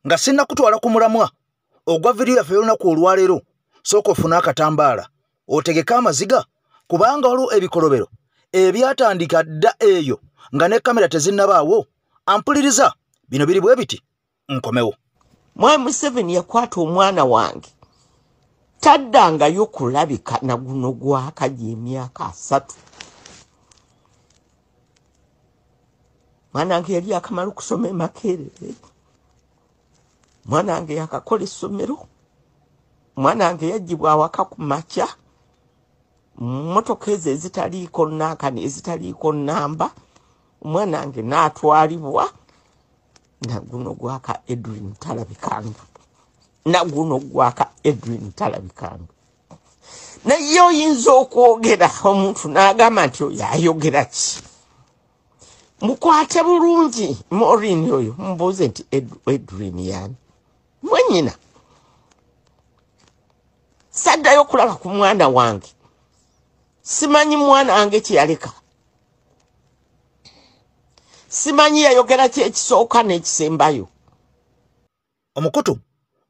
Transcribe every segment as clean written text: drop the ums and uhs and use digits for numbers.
nga sinna kutwala ku mulamwa ogwa vidiyo yaffe y'olunaku olwaleero sooka ofuna akatambaala otegeka amaziga kubanga waliwo ebikolobero ebyatandika dda eyo nga ne kamera tezinnabaawo. Ampuliriza bino biri bwe biti nkomewo. Mwami Museveni yakwata omwana wange taddangayo kulabika na guno gwakaja emyaka 3. Mwana wange yali akamala okusoma Makerere. Mwana wange yakakola essomero. Mwana wange yagibwa awaka ku makya. Motoka ezo ezitaliiko nakani ezitaliiko namba. Mwana wange n'atwalibwa na guno gwaka Edwin Talabikanga. Na guno gwaka Edwin Talabikanga. Naye oyinza okwogera omuntu n'agamba nti oyo ayogera ki? Mukwate bulungi Maureen oyo mbuuze nti Edwin yani mwenyina saddayo okulaba ku mwana wange. Simanyi mwana wange kyeyaleka. Simanyi yayogera ki ekisooka n'ekisembayo. Omukutu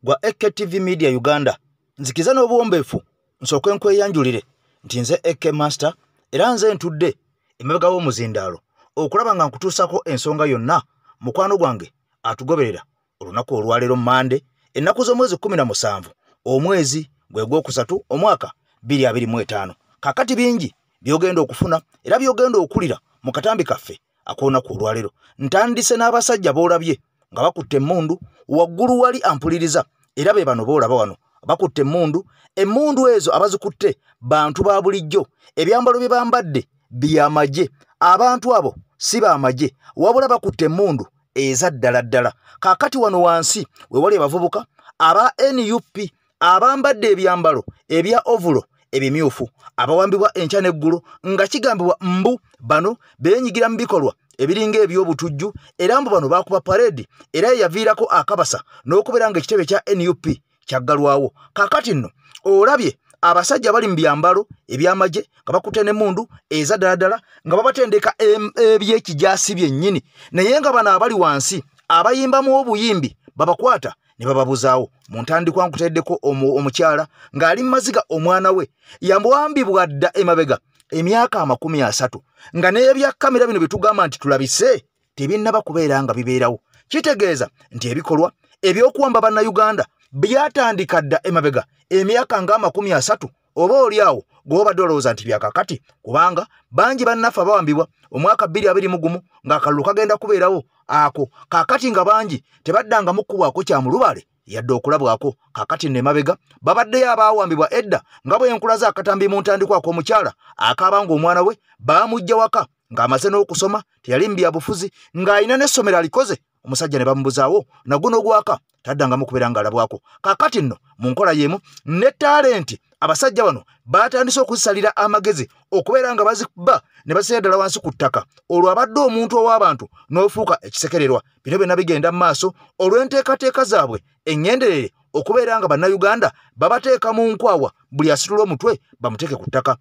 gwa EKTV Media Uganda nzikiza n'obuwombeefu nsooke nkweyanjulire nti nze AK Master era nze ntudde emabega w'omuzindaalo okulaba nga nkutuusako ensonga yonna mukwano gwange atugoberera olunaku olwaleero Mande ennaku z'omwezi 17 omwezi gwe gw'okusatu omwaka 2025. Kakati bingi byogenda okufuna era byogenda okulira mu katambi kaffe ak'olunaku olwaleero. Ntandise n'abasajja boolabye nga bakutte emmundu waggulu wali ampuliriza era be bano boolaba wano bakutte emmundu. Emmundu ezo abazikutte bantu ba bulijjo, ebyambalo bye bambadde by'amagye. Abantu abo si b'amagye wabula bakutte emmundu eza ddala ddala. Kakati wano wansi we wali abavubuka aba NUP abambadde ebyambalo ebya ovulo ebimyufu abawambibwa enkya n'eggulu nga kigambibwa mbu bano beenyigira mu bikolwa ebiringa eby'obutujju era mbu bano baakuba parade era yaviirako akabasa n'okubeera nga ekitebe kya NUP kyaggalwawo. Kakati nno olabye abasajja bali mu byambalo eby'amagye nga bakutte n'emmundu eza ddala ddala nga babatendeka eby'ekijaasi byennyini, naye nga bano abali wansi abayimbamu obuyimbi babakwata ne bababuzaawo. Mu ntandikwa nkuteddeko omukyala ng'ali mu maziga omwana we yambwambibwa dda emabega emyaka 30 nga n'ebya kamera bino bye tugamba nti tulabise tebinnaba kubeera nga bibeerawo. Kitegeeza nti ebikolwa eby'okuwamba bannayuganda byatandika dda emabega emyaka nga 30 oba oliawo gw'obadde olowooza nti byakakati, kubanga bangi bannaffe abawambibwa omwaka 2021 ng'akalulu kagenda kubeerawo ako. Kakati nga bangi tebaddanga mukkubwako kya mulubale yadde okulabwako. Kakati ne mabega babaddeyo abaawambibwa edda nga bwe nkulaza akatambi mu ntandikwa ak'omukyala akaabanga omwana we baamujja waka ng'amaze n'okusoma teyali mu byabufuzi ng'alina n'essomero alikoze. Omusajja ne bamubuzaawo na guno gwaka taddangamu kubeera ng'alabwako. Kakati nno mu nkola y'emu ne talenti abasajja bano batandise okuzisalira amagezi okubeera nga bazikuba ne baseera ddala wansi ku ttaka. Olwo abadde omuntu ow'abantu n'ofuuka ekisekererwa. Bino byonna bigenda mu maaso olw'enteekateeka zaabwe engenderere okubeera nga bannayuganda babateeka mu nkwawa buli asitula omutwe bamuteeke ku ttaka.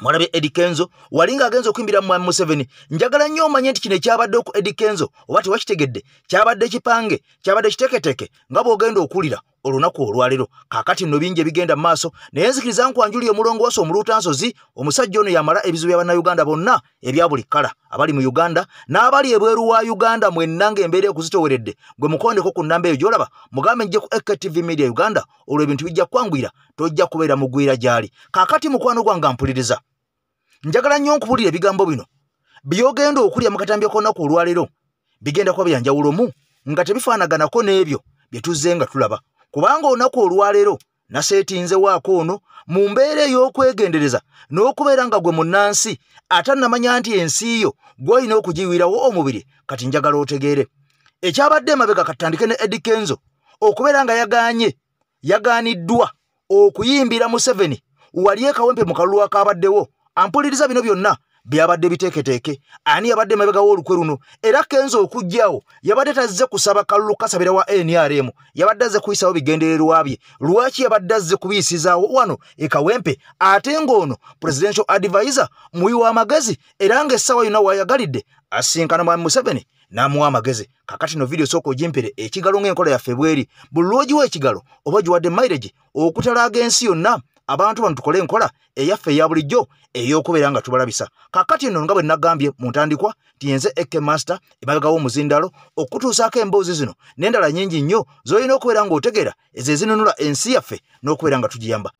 Mwalabe Eddie Kenzo walinga agenza okuyimbira mu Mwami Museveni. Njagala nnyo omanye nti kino ekyabadde ku Eddie Kenzo oba tewakitegedde kyabadde kipange kyabadde kiteeketeke nga bw'ogenda okulira olunaku olwaleero. Kakati nno bingi ebigenda mu maaso naye nzikiriza nkwanjuli omulongo wase omuluutansozi omusajja ono yamala ebizibu bya bannayuganda bonna ebya buli kkala abali mu Uganda n'abali ebweru wa Uganda mwenna ng'embeera ekuzitoweredde. Gwe mukondeko ku nnamba eyo gy'olaba mugambe njje ku EKTV Media Uganda olwo ebintu bijja kwangwira tojja kubeera mugwira gy'ali. Kakati mukwano gwange mpuliriza, njagala nnyo nkubulira ebigambo bino byogenda okulya mu katambi k'olunaku olwaleero bigenda kuba byanjawulomu nga tebifaanaganako n'ebyo bye tuzze nga tulaba, kubanga olunaku olwaleero naseetinze waako ono mu mbeera ey'okwegendereza n'okubeera nga gwe munnansi atannamanya nti ensi yo gw'olina okugiyiwirawo omubiri. Kati njagala otegeere ekyabadde emabega katandike ne Eddie Kenzo okubeera nga yagaaniddwa okuyimbira Museveni wali ekawempe mu kalulu akaabaddewo. Ampuliriza bino byonna byabadde biteeketeeke. Ani yabadde mabega w'olukwe luno? Era Kenzo okujjawo yabadde tazze kusaba kalulu kasabira wa NRM, yabadde azze kuyisawo bigendererwa bye. Lwaki yabadde azze kubiyisizaawo wano ekawempe ate ng'ono presidential advisor muyi w'amagezi era ng'essaawa yonna w'ayagalidde asinkana Mwami Museveni namuwa amagezi kakati no video soko jimpere ekigalo ng'enkola ya February bulloji w'ekigalo oba giwadde mileage okutalaga ensi yonna abantu bano tukole enkola eyaffe ya bulijjo ey'okubeera nga tubalabisa kakati nno nga bwe nagambye mu ntandikwa tiyenze Eke Master emabeggawo omuzindalo okutuusaako emboozi zino n'endala nnyingi nnyo z'olina okubeera ng'otegeera ezo ezinunula ensi yaffe n'okubeera nga tugiyamba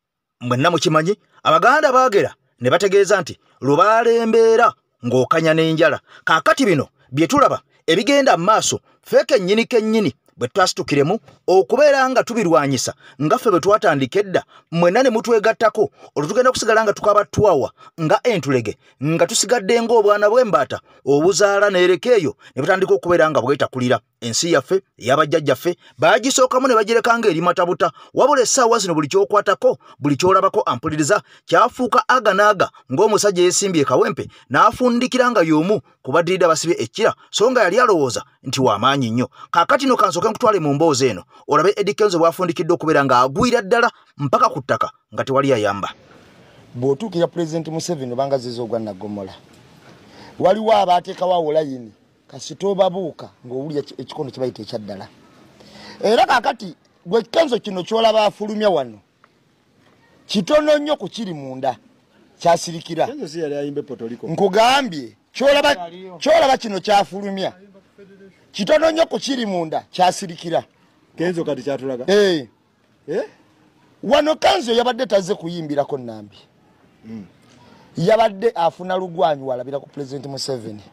mwenna mukimanyi abaganda baagera ne bategeeza nti lubalembeera ng'okanya n'enjala kaakati bino bye tulaba ebigenda maaso feke nnyini kennyini bwe twasitukiremu okubeera nga tubirwanyisa nga ffe bwe twatandika edda mwenna ne mutwegattako olutugenda kusigala nga tukaba twawa nga entulege nga tusigadde ng'obwana bw'embaata obuzaala n'ereka eyo ne butandika okubeera nga bwetakulira ensi yaffe ey'abajjajjaffe baagisookamu ne bagireka ng'eri matabuta wabula essaawa zino buli ky'okwatako buli ky'olabako ampuliriza kyafuuka aga n'aga ng'omusajja yeesimbye kawempe n'afundikira nga y'omu ku baddirida basibye ekkira so nga yali alowooza nti w'amaanyi nnyo kaakati no kansooke nkutwale mu mboozi eno olabe Eddie Kenzo bw'afundikidde okubeera ng'agwira ddala mpaka ku ttaka nga tewali yayamba bw'otuukira Pulezidenti Museveni obanga zizo ogwa Nnagomola waliwo abaateekawo awo layini kasita obabuuka ng'owulya ekikono kye bayita ekyaddala era kaakati gwe Kenzo kino ky'olaba afulumya wano kitono nnyo ku kiri munda kyasirikira nkugambye ky'olaba kino kyafulumya kitono nnyo ku kiri munda kyasirikira Kenzo kati kyatulaga wano Kenzo yabadde taze kuyimbirako Nambi yabadde afuna lugwanyu walabira ku President Museveni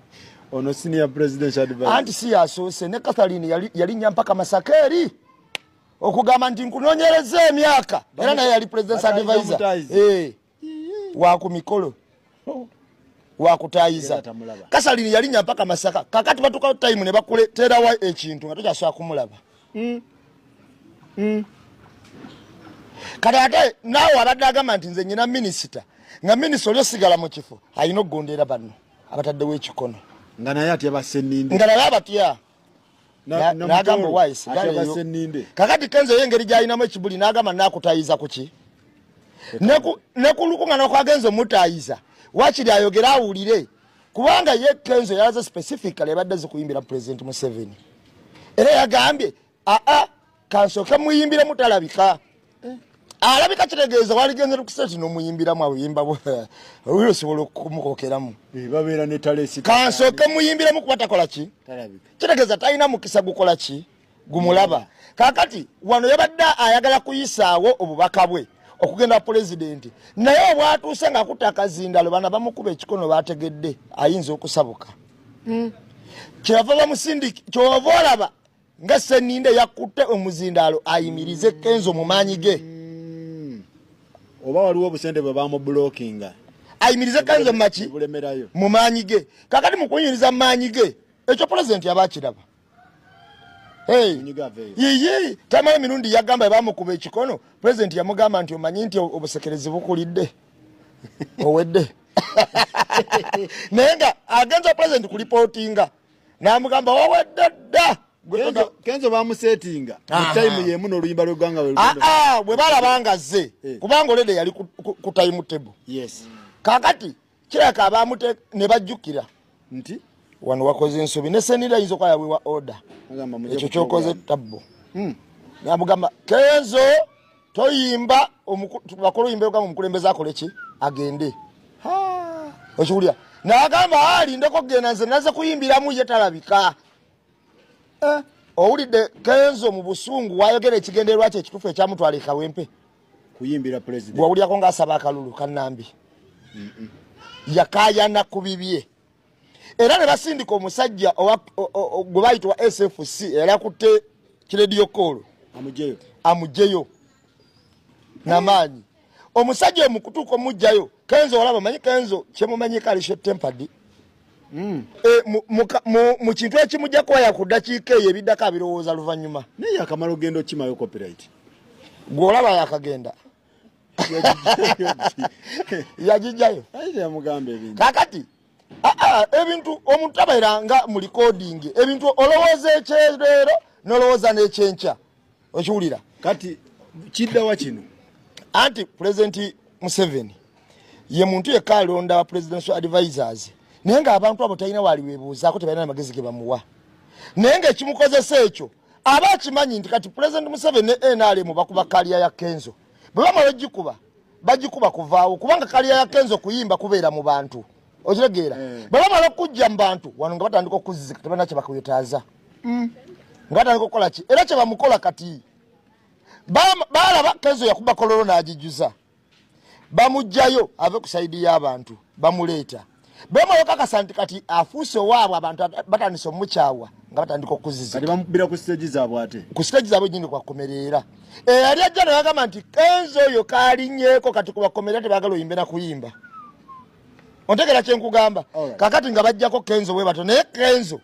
ono senior presidential advisor anti si asoose ne Catherine yali nyampaka Masakeri okugamba nti nkunoonyereza emyaka era naye yali presidential advisor wa ku mikolo wa kutayiza Catherine yali nyampaka Masaka kakati batuka time ne bakuletera wa ekintu nga tojasobola kumulaba kati ate naawe abadde agamba nti nze nyina minisita nga minisita oli osigala mu kifo alina okugondera banno abataddewo ekikono nga naye atya basenninde nga naye abatya n'agamba owaisigaleyo kakati Kenzo y'engeri gy'alinamu ekibuli n'agamba naakutayiza ku ki ne ku lukunga n'okwagenza omutayiza wakiri ayogera awulire kubanga ye Kenzo yalaze specifically yabadde zikuyimbira President Museveni era yagambye kansooke muyimbire mutalabika alabika kitegeeza waligenze lukuseti n'omuyimbiramu awuyimba olwiro osobola okumukokeramu babeera ne talesi kansooke muyimbiremu kuba takola ki kitegeeza talina mukisa gukola ki gumulaba kaakati wano yabadde ayagala kuyisaawo obubaka bwe okugenda pulezidenti naye obwatuuse ng'akutta akazindalo bana bamukuba ekikono baategedde ayinza okusabuka kyava bamusindiki kyova olaba nga Senninde yakutte omuzindalo ayimirize Kenzo mu maanyi ge oba waliwo obusente bwe bamublockinga ayimirize Kenzo maki mu maanyi ge kakati mu kunyiriza mu maanyi ge ekyo pulezidenti yaba akiraba yiyi tamayo emirundi yagamba bamukuba ekikono pulezidenti yamugamba nti omanyi nti obusekerezi bukulidde owedde naye nga agenza pulezidenti kulipootinga n'amugamba wawedde dda Kenzo bamusetinga mu time yemu n'oluyimba lw'eggwanga we bwe balabanga azze kubanga olede yali ku time table kaakati kireka abamute ne bajjukira nti wano wakoze ensobi ne Senninde ayinza okuba yaweebwa order ekyo kyokoze tabbo n'amugamba Kenzo toyimba bakola oyimba ogamba omukulembeze akole ki agende okiwulira n'agamba alindeko kugenda nze naze kuyimbiramu ye talabika owulidde Kenzo mu busungu wayogera ekigendererwa kye ekitufu ekyamutwala ekawempe kuyimbira president bwawulyako ng'asaba akalulu kanambi yakayana ku bibye era ne basindika omusajja gwe bayitibwa SFC era kutte kiredio koolo amugyeyo n'amaanyi omusajja omukutuuka omugjayo Kenzo olaba manyi Kenzo kyemumanyika alisho tempered mu kintu ekimujja kuba yakuddakiika eyo ebiddako abirowooza luvannyuma naye akamala ogenda okimayo copyright gw'olaba yakagenda yagijjayo kakati ebintu omuntu abaira nga mu recording ebintu olowooza ekyereero n'olowooza n'ekyenkya okiwulira kati kiddawa kino anti President Museveni ye muntu yekka alonda wa presidential advisors naye ng'abantu abo talina waliweebuuzaako tebalina amagezi ge bamuwa Nenge ekimukozesa ekyo aba akimanyi nti kati President Museveni ne NRM bakuba kaliya ya Kenzo. Bwe bamala bagikuba kuvaawo kubanga kaliya ya Kenzo kuyimba kubeera mu bantu. Okiregeera. Bwe bamala kujja mu bantu wano nga batandika okuzizika tebana kye bakuyetaaza. Nga batandika okukola ki? Era kye bamukola kati. Balaba Kenzo yakuba kololo n'agijuza. Bamujjayo ave ku saidi y'abantu bamuleeta. Bema yokakasa nti kati afuuse waabwe abantu batandise omukyawa nga batandika okuzizika. Kati bamubira ku stage zaabwe ate. Ku stage zaabwe nyine kwakomerera. Yali ajja n'agamba nti Kenzo oyo kaalinnyeko kati kubakomerera tebaagala oyimbe na kuyimba. Ontegera kye nkugamba. Kakati nga bajjako Kenzo bwe bato naye Kenzo.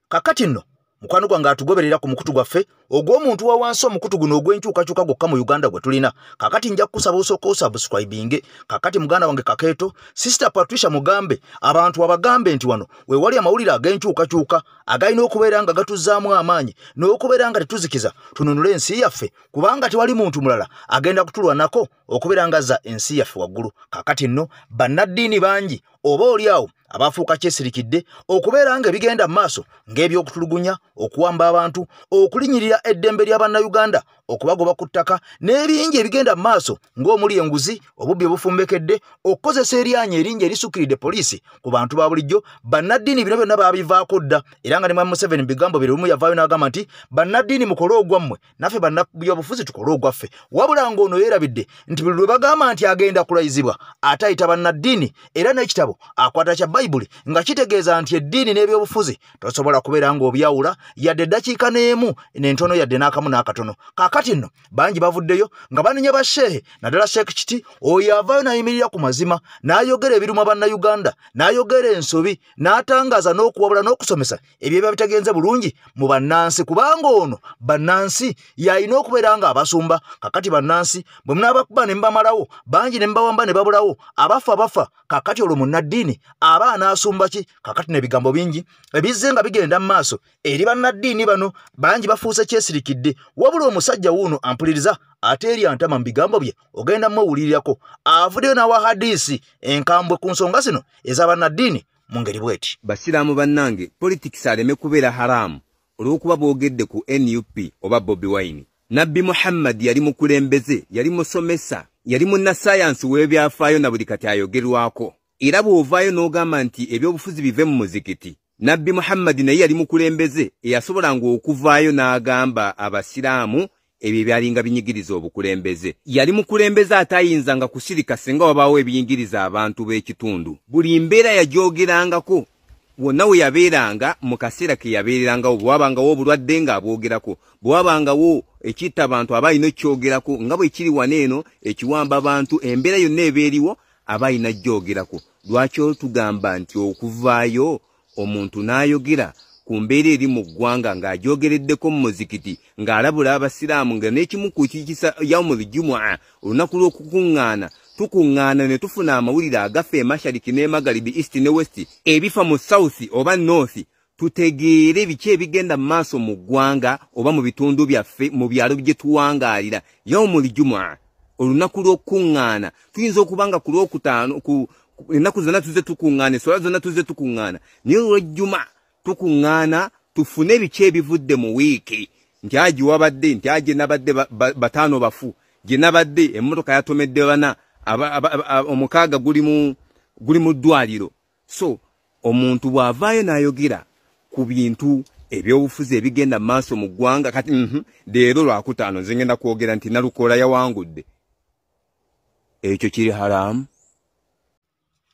Kakati nno mukwano gwange atugoberera ku mukutu gwaffe ogw'omuntu wa wansi omukutu guno ogw'enkyukakyuka gwokka mu Uganda gwe tulina. Kakati nja kusaba osooka osubscribinge. Kakati muganda wange Kakeeto, Sister Patricia Mugambe, abantu abagambe nti wano we wali amawulire ag'enkyukakyuka agalina okubeera nga gatuzzaamu amaanyi n'okubeera nga tetuzikiza tununule ensi yaffe kubanga tewali muntu mulala agenda kutulwanako okubeera nga azza ensi yaffe waggulu. Kakati nno bannaddiini bangi oba oliawo abafuuka kyesirikidde okubeera nga ebigenda mu maaso ng'ebyokutulugunya, okuwamba abantu, okulinyirira eddembe ly'Abannayuganda, okubagoba ku ttaka n'ebingi ebigenda mu maaso ng'omuli enguzi, obubbi obufumbekedde, okukozesa eryanyi eringi erisukiridde poliisi ku bantu ba bulijjo. Bannaddiini bino byonna baabivaako dda era nga ne Mwami Museveni bigambo bye lumu yavaayo n'agamba nti bannaddiini mukole ogwammwe naffe bannabyobufuzi tukole ogwaffe. Wabula ng'ono yeerabidde nti buli lwe bagamba nti agenda kulayizibwa ate ayita bannaddiini era n'ekitabo akwata kya Bayibuli nga kitegeeza nti eddiini n'ebyobufuzi tosobola kubeera ng'obyawula yadde eddakiika n'emu n'entono yadde n'akamu n'akatono. Kaakati nno bangi bavuddeyo nga banenya basheehe naddala Sheikh Kiti oyo avaayo n'ayimirira ku mazima n'ayogera ebiruma Bannayuganda n'ayogera ensobi n'atangaaza n'okuwabula n'okusomesa ebyo bitagenze bulungi mu bannansi kubanga ono bannansi yalina okubeera nga abasumba. Kakati bannansi bwe munaabakuba ne mbamalawo bangi ne mbawamba ne babulawo abafa kakati olwo munnaddiini aba anaasumba ki? Kakati n'ebigambo bingi ebizze nga bigenda mu maaso eri bannaddiini bano bangi bafuuse kyesirikidde. Wabula omusajja wuuno ampuliriza ate eri antama mu bigambo bye ogenda mwewulirirako avuddeyo n'awa hadisi enkambwe ku nsonga zino ez'abannaddiini mu ngeri bweti. Basiraamu bannange politics aleme kubeera haramu olw'okuba boogedde ku NUP oba Bobi Wine. Nabbi Muhammad yali mukulembeze, yali musomesa, yali munnasayansi w'ebyafaayo na buli kati ayogerwako. Era bw'ovaayo n'ogamba nti ebyobufuzi bive mu muzikiti. Nabbi Muhammad naye yali mukulembeze eyasobolanga okuvaayo n'agamba abasiraamu ebyo byalinga binyigiriza obukulembeze. Yali mukulembeze atayinzanga kusirika singa wabaawo ebiyingiriza abantu b'ekitundu. Buli mbeera yagyogerangako wonna we yabeeranga mu kaseera ke yabeerangawo bwe wabangawo obulwadde ng'abwogerako bwe wabangawo ekitta abantu aba alina ekyogerako nga bwe kiri wano eno ekiwamba abantu embeera yonna ebeeriwo aba alina gyogerako. Lwaki tugamba nti okuvaayo omuntu n'ayogera ku mbeera eri mu ggwanga ng'agyogereddeko mu muzikiti ng'alabula abasiraamu nga n'ekimu ku kikisa yaumul jumu'a olunaku lw'okukuŋŋaana tukuŋŋaana ne tufuna amawulire agafa emashariki n'emagaribi east ne west ebifa mu south oba north tutegeere biki ebigenda mu maaso mu ggwanga oba mu bitundu byaffe mu byalo bye tuwangaalira. Yaumul jumu'a olunaku lw'okukuŋŋaana tuyinza okubanga ku lwokutaano ennaku zonna tuze tukuŋŋaana eswala zonna tuze tukuŋŋaana naye olw'ejjuma tukuŋŋaana tufune biki ebivudde mu wiiki nti agi wabadde nti agi nabadde bataano bafu gye nabadde emmotoka yatomedde bana omukaaga guli mu ddwaliro. So omuntu bw'avaayo n'ayogera ku bintu ebyobufuzi ebigenda mu maaso mu ggwanga kati leero lwakutaano nze ngenda kwogera nti Nalukoola yawangudde, ekyo kiri haramu.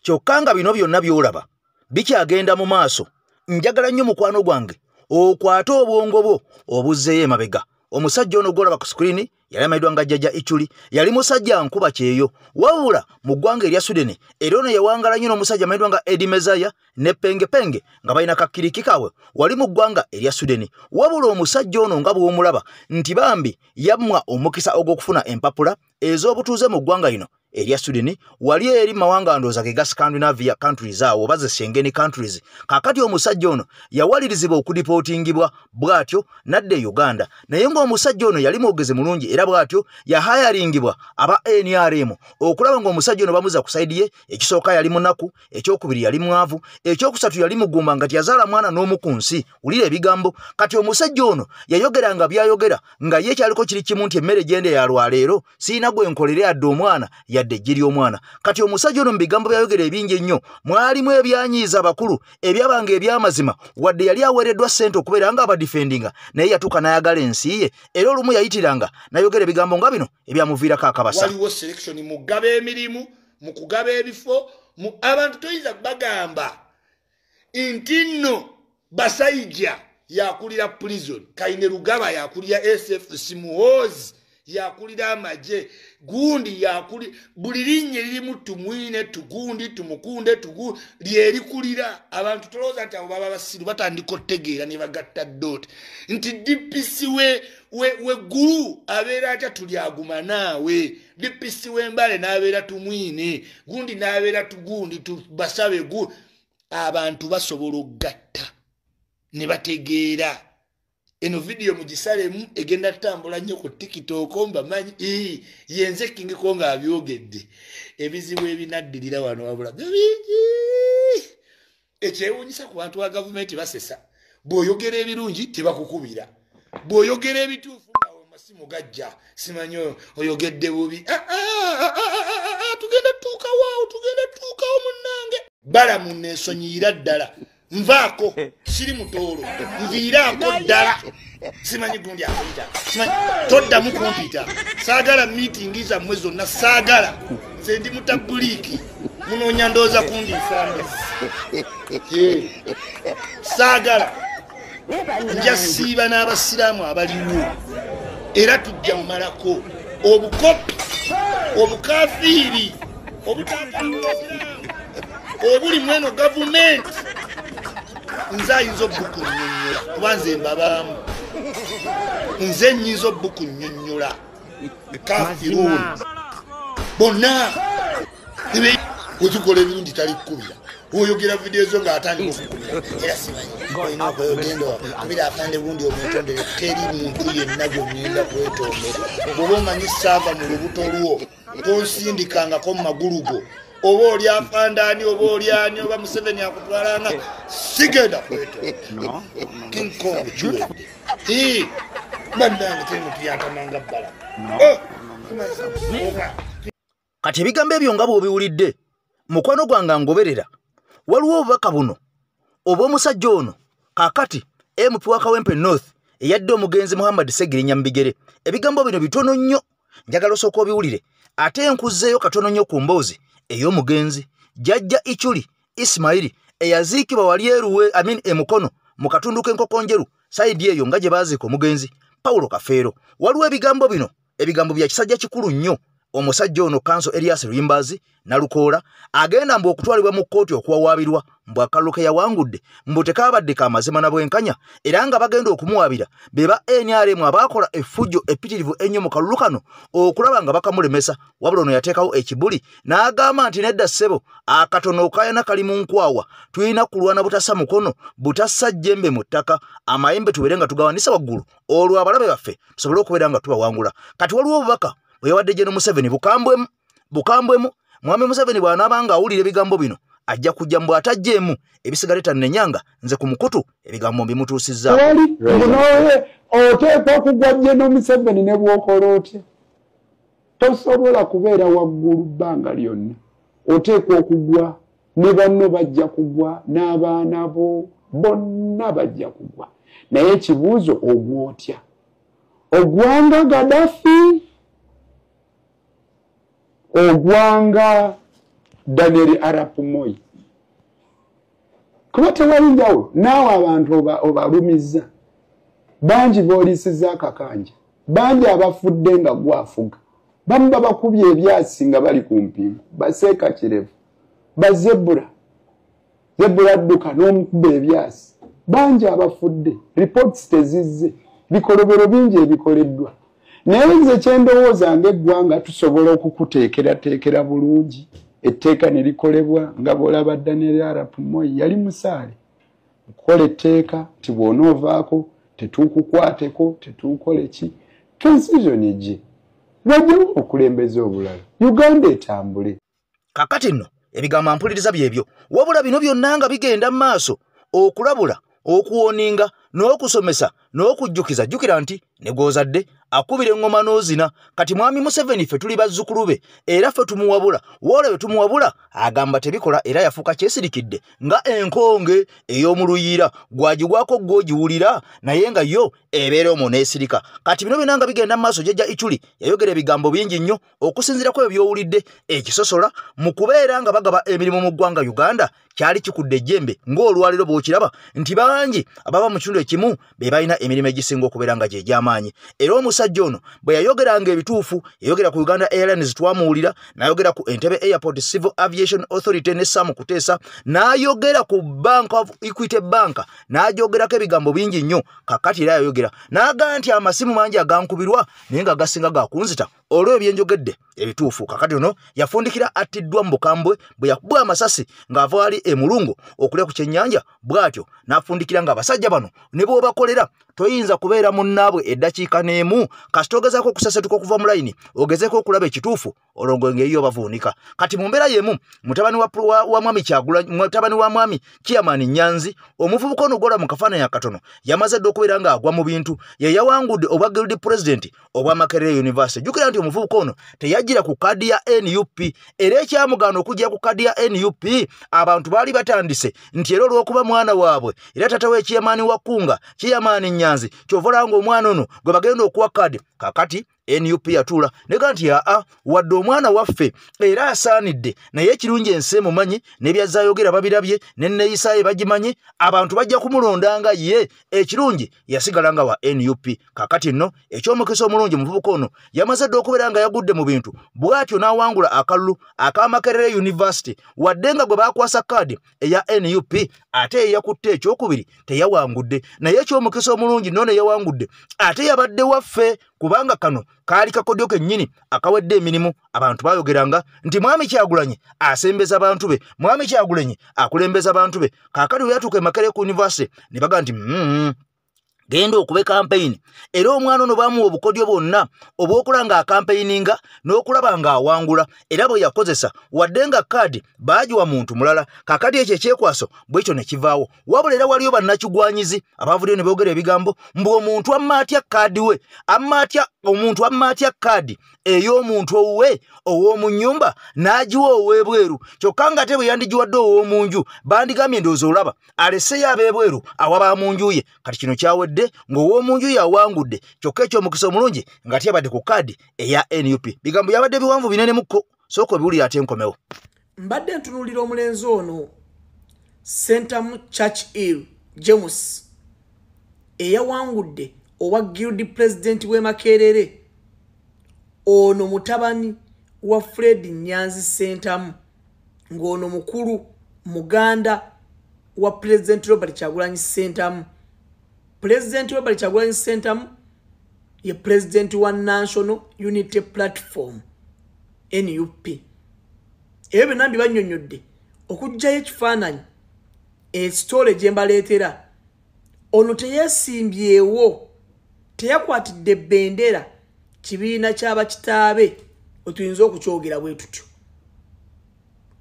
Kyokka nga bino byonna by'olaba bikyagenda mu maaso njagala nnyo mukwano gwange okwate obwongo bwo obuzzeeyo emabega. Omusajja ono gw'olaba ku screen yali amanyiddwa nga Jjajja Ichuli, yali musajja nkuba kyeyo wabula mu ggwanga erya Sweden. Era ono yawangala nnyo n'omusajja amanyiddwa nga Eddie Mezaya ne Pengepenge nga balina kakkiriki kaabwe wali mu ggwanga erya Sweden. Wabula omusajja ono nga bw'omulaba nti bambi yammwa omukisa ogw'okufuna empapula ez'obutuuze mu ggwanga lino erya Sweden wali eri mawanga ndoza ge Scandinavia countries awo baze Schengen countries kakati omusajja ono yawalirizibwa okudipotingibwa bwatyo nadde Uganda naye ngo omusajja ono yali mwogeze mulungi era bwatyo ya hiringibwa aba NRM okulaba ngo omusajja ono bamuza kusaidiye ekisooka yali munaku ekyokubiri yali mwavu ekyokusatu yali mugumba ngati yazaala mwana n'omukunsi ulire ebigambo kati omusajja ono yayogeranga byayogera nga ye kyaliko kiri kimu nti emmere gende ya lwaleero siina gwe nkolere adde omwana yadde giri omwana kati omusajja ono mu bigambo byayogera ebingi ennyo mwalimu ebyanyiiza abakulu ebyabanga ebyamazima wadde yali aweereddwa ssente okubeera nga abadifendinga naye yatuuka n'ayagala ensi ye era olumu yayitiranga n'ayogera ebigambo nga bino ebyamuviirako akabasa. Waliwo selection mu kugaba emirimu mu kugaba ebifo abantu toyinza bagamba nti nno Basajja yakulira prison Kaine Rugaba yakulira SF Simuhozi yakulira amaje gundi yakuli buli linye lirimu tumwine tugundi tumukunde tugu lyeri kulira abantu toloza ati abo baba basiru batandika otegeera ne bagatta dot nti DPC we guru abeera ata tulyaguma naawe DPC we mbale n'abeera tumwine gundi n'abeera tugundi tubasabe gu abantu basobola ogatta ne bategeera eno video mugisalemu egenda tambula nnyo ku TikTok mbamanyi yenze King Konga abyogedde ebizibu ebinaddirira wano wabula bingi ekyewuunyisa ku bantu ba gavumenti basesa bw'oyogera ebirungi tebakukubira bw'oyogera ebituufu ngawe masimu gajja simanyo oyogedde bubi tugenda tuukawo munnange bala munneesonyiira ddala nvaako siri mutoolo nviiraako ddala simanyi gundi akuyita simanyi toddamu kumpita saagala meeting zammwe zonna saagala nze ndi mutabuliiki munoonya ndooza kundi nsambe saagala nja siiba n'abasiraamu abaliwo era tujja mumalako obukopi obukafiiri obutakalabulabulamu obuli mweno gavumenti nze ayinza obbuku nnyonnyola kuba nze mbabaamu nze nnyinza obbuku nnyonnyola kafiruuni bonna wetukola ebirungi talikukubira oyogera video zo ng'atandika okukubira era simanyi olina okwegenda kubira afande bundi omwetondere teri muntu yenna gw'ogenda kwetondera bw'oba omanyi saava mu lubuto lwo tonsindikangako mu magulu go oba oli afandani oba oli ani oba Museveni akutwalanga sigenda kwetondera King Kong kiwedde bannange temutu yantamanga bbala kati ebigambo ebyo nga bw'obiwulidde mukwano gwange ngoberera waliwo obubaka buno obw'omusajja ono kaakati MP wa Kawempe North eyadde omugenzi Muhammad Segiri Nyambigere ebigambo bino bitono nnyo njagala osooka obiwulire ate enkuzzeeyo katono nnyo ku mboozi ey'omugenzi jjajja Ichuli Ismaili eyaziikibwa wali eruwe emukono mu katundu k'enkokonjeru sayidi eyo nga gye baaziika omugenzi Paulo Kafeero waliwo ebigambo bino ebigambo bya kisajja kikulu nnyo omusajja ono Kanso Elias Lwimbazi Nalukoola agenda mbu okutwalibwa mu kkooti okuwawaabirwa mbu akalulu ke yawangudde mbu tekaabadde ka mazima na bwenkanya era nga bagenda okumuwaabira be ba NRM abaakola effujjo epitirivu ennyo mu kalulu kano okulaba nga bakamulemesa wabula ono yateekawo ekibuli n'agamba nti nedda ssebo akatono okayana kali mu nkwawa tulina kulwana butassa mukono butassa jjembe mu ttaka amayembe tubeere nga tugawanisa waggulu olwo abalabe baffe tusobole okubeera nga tubawangula kati waliwo obubaka bwe yawadde General Museveni bukambwemu Mwami Museveni bw'anaabanga awulira ebigambo bino ajja kujja mbu atajjeemu ebisigale tannenyanga nze ku mukutu ebigambo mbimutuusizza oteekwa okugwa General Museveni ne bw'okola otya tosobola kubeera waggulu bbanga lyonna oteekwa okugwa ne banno bajja kugwa n'abaana bo bonna bajja kugwa naye ekibuuzo ogwa otya ogwanga Gaddafi ogwanga Daniel Arap Moi kuba tewali njawulo naawe abantu obalumizza bangi boolisiza akakanja bangi abafudde nga gwafuga bamu babakubye ebyasi nga bali ku mpingo baseeka kirevu bazebula adduka n'omukuba ebyasi bangi abafudde reports tezizze bikolobero bingi ebikoleddwa naye nze kyendowooza ng'eggwanga tusobola okukuteekerateekera bulungi etteeka ne likolebwa nga bw'olaba Daniel Arap Moi yali musaale okukola etteeka nti bw'onoovaako tetuukukwateko tetuukole ki transition gye wajjawo okulembeza obulala Uganda etambule. Kakati nno ebigambo mpuliriza byebyo wabula bino byonna nga bigenda mu maaso okulabula okuwoninga n'okusomesa n'okujjukiza jjukira nti ne gw'ozadde akubira engoma n'ozina kati mwami Museveni ffe tuli bazzukulu be era ffe tumuwabula woolebe tumuwabula agamba tebikola era yafuuka kyesirikidde nga enkonge ey'omu luyiira gwagigwako gw'ogiwulira naye nga yo ebeera omwo n'esirika. Kati bino byonna nga bigenda mu maaso jjajja Ichuli yayogera ebigambo bingi nnyo okusinziirako ebyo by'owulidde ekisosola mu kubeera nga bagaba emirimu mu ggwanga Uganda kyali kikudde ejjembe ng'olwaliro bw'okiraba nti bangi ababa mu kitundu ekimu be balina emirimu egisinga okubeera nga gye gy'amaanyi. Era omusajja ono bwe yayogeranga ebituufu yayogera ku Uganda Airlines twamuwulira n'ayogera ku Entebbe Airport Civil Aviation Authority ne Sam Kuteesa n'ayogera ku Bank of Equity Bank n'ajogerako ebigambo bingi nnyo kakati era yayogera n'agaa nti amasimu mangi agankubirwa naye nga gasinga gakunzita olwo ebyenjogedde ebituufu. Kakati ono yafundikira attiddwa mu bukambwe bwe yakubwa amasasi ng'ava ali emulungo okulya ku kyennyanja bw'atyo n'afundikira ng'abasajja bano ne bw'obakolera toyinza kubeera munnaabwe eddakiika n'emu kasita ogezaako okusasetuka okuva mu layini ogezeeko okulaba ekituufu olwo ng'eyo bavuunika. Kati mu mbeera y'emu mutabani wa mwami Kyagulanyi mutabani wa mwami Chairman Nyanzi omuvubuka ono gwola mu kafaananyi akatono yamaze dde okubeera ng'agwa mu bintu ye yawangudde obwa guild president obwa Makerere University. Jjukira nti omuvubuka ono teyajjira ku kadi ya NUP era ekyamugaana okujja ku kadi ya NUP abantu baali batandise nti era olw'okuba mwana waabwe era tata we Chairman wa Kunga Chairman Nyanzi kyova olanga omwana ono gwe bagenda okuwa kadi kakati NUP yatula nega nti wadde omwana waffe era asaanidde naye ekirungi ensi emumanyi n'ebyazaayogera babirabye n'enneeyisaaye bagimanyi abantu bajja kumulondanga ye ekirungi yasigala nga wa NUP. Kakati nno eky'omukisa omulungi muvubuka ono yamaze dde okubeera nga yagudde mu bintu bw'atyo n'awangula akalulu aka Makerere University wadde nga gwe baakwasa kaadi eya NUP ate eyakutte ekyokubiri teyawangudde naye eky'omukisa omulungi nno ne yawangudde ate yabadde waffe kubanga kano kaali kakodyo kennyini akawedde emirimu abantu bayogeranga nti mwami Kyagulanyi asembeza abantu be mwami Kyagulanyi akulembeza abantu be. Kaakati we yatuuka e Makerere University ne baga nti genda okube campaign era omwana ono bamuwa obukodyo bwonna obw'okola nga akampaininga n'okulaba nga awangula era bwe yakozesa wadde nga kaadi baagiwa muntu mulala. Kakati ekyo ekyekwaso bwekyo ne kivaawo wabula era waliyo bannakigwanyizi abaavuddeyo ne boogera ebigambo mbu omuntu amma atya kaadi we omuntu amma atya kaadi ey'omuntu owuwe ow'omu nnyumba n'agiwa ow'ebweru kyokka nga ate bwe yandigiwadde ow'omu nju bandigambye ndowooza olaba aleseyo ab'ebweru awaba mu nju ye. Kati kino kyawedde ng'ow'omu nju yawangudde kyokka eky'omukisa omulungi nga tyabadde ku kaadi eya NUP. Bigambo byabadde biwanvu binene mukko sooka obiwulire ate nkomewo. Mbadde ntunuulira omulenzi ono Sentamu Churchill James eyawangudde owa guild president w'e Makerere ono mutabani wa Fred Nyanzi Sentamu ng'ono mukulu muganda wa President Robert Kyagulanyi Sentamu. President Robert Kyagulanyi Sentamu ye president wa National Unity Platform NUP. Ebyo nambi bannyonnyodde okujjayo ekifaananyi ekitole gye mbaleetera ono teyeesimbyewo teyakwatidde bendera kibiina ky'abakitaabe otuyinza okukyogera bwe tutyo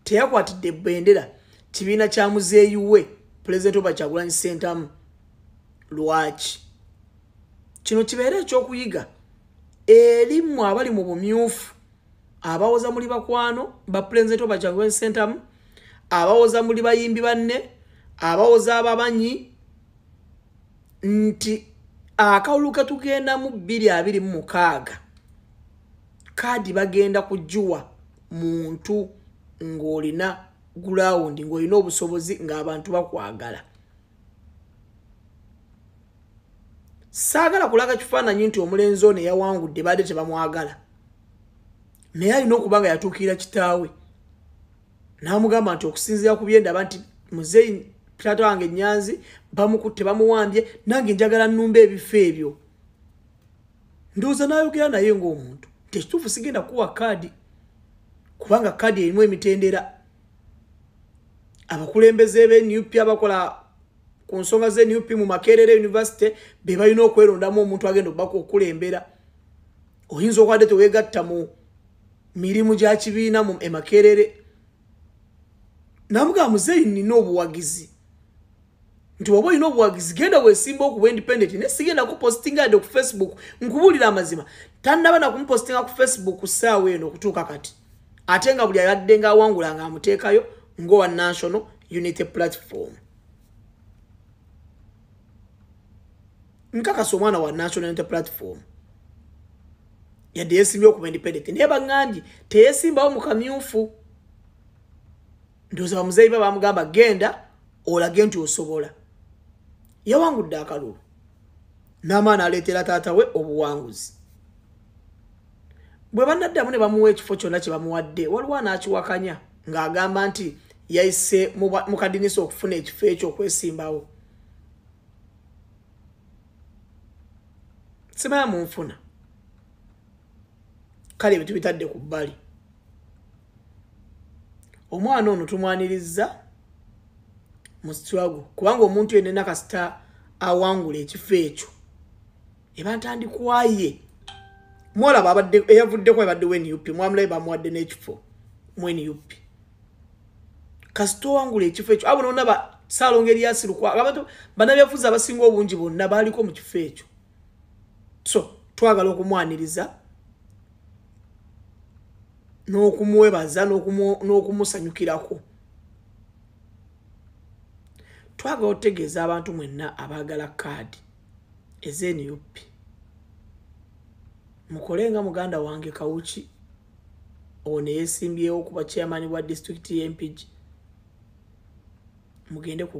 teyakwatidde bendera kibiina kya muzeeyi we President Robert Kyagulanyi Sentamu. Lwaki kino kibeera ekyokuyiga eri mmwe abali mu bumyufu abawoza muli bakwano ba President Robert Kyagulanyi Sentamu abawoza muli bayimbi banne abawoza ababanyi nti akawulu katugenda mu 2026 kaadi bagenda kujuwa muntu ng'olina gulawundi ng'olina obusobozi ng'abantu bakwagala. Saagala kulaga kifaananyi nti omulenzi ono yawangudde badde tebamwagala naye alina okuba nga yatuukirira kitaawe n'amugamba nti okusinziira ku byendaba nti muzeeyi taata wange Nyanzi bamukutte bamuwambye nange njagala nnumba ebifo ebyo ndoza nayogera naye ng'omuntu tekituufu sigenda kuwa kaadi kubanga kaadi erimu emitendera abakulembeze b'NUP abakola ku nsonga z'NUP mu Makerere University be balina okwerondamu omuntu agenda obbako okulembera oyinza okwadde teweegatta mu mirimu gya kibiina mu Makerere namuga muzeyi nina obuwagizi nti waba olina obuwagizi genda weesimba okuba independent ne sigenda kupostinga ade ku Facebook nkubulira amazima tannaba na kumupostinga ku Facebook ssaawa eno okutuuka kati ate nga buli ayadde nga awangula nga amuteekayo ngowa National Unity Platform nkakasa omwana wa National Unity Platform yadde yeesimbye okuba independent naye baŋŋambye teyeesimbawo mu kamyufu ndowooza bamuzeeyi be bamugamba genda olage nti osobola yawangudde akalulu n'amaani aleetera taata we obuwanguzi bwe banaddamu ne bamuwa ekifo kyonna kye bamuwadde waliwo anaakiwakanya ng'agamba nti yayise mu kadinisa okufuna ekifo ekyo okwesimbawo simaya munfuna kale ebintu bitadde ku bbali omwana ono tumwaniriza mu struggle kubanga omuntu yenna kasita awangula ekifo ekyo eba ntandikwaye mwolaba abadde eyavuddeko ebadde NUP mwamulabe bamuwadde n'ekifo mu NUP kasita owangula ekifo ekyo abo nonaba Ssaalongo Erias abantu bannabyafuzi abasinga obungi bonna baaliko mu kifo ekyo so twagala okumwaniriza n'okumwebaza n'okumusanyukirako twagala otegeeza abantu mwenna abaagala kaadi ez'NUP mukolenga muganda wange Kawuki ono yeesimbyewo okuba chairman wa district MPG mugende ku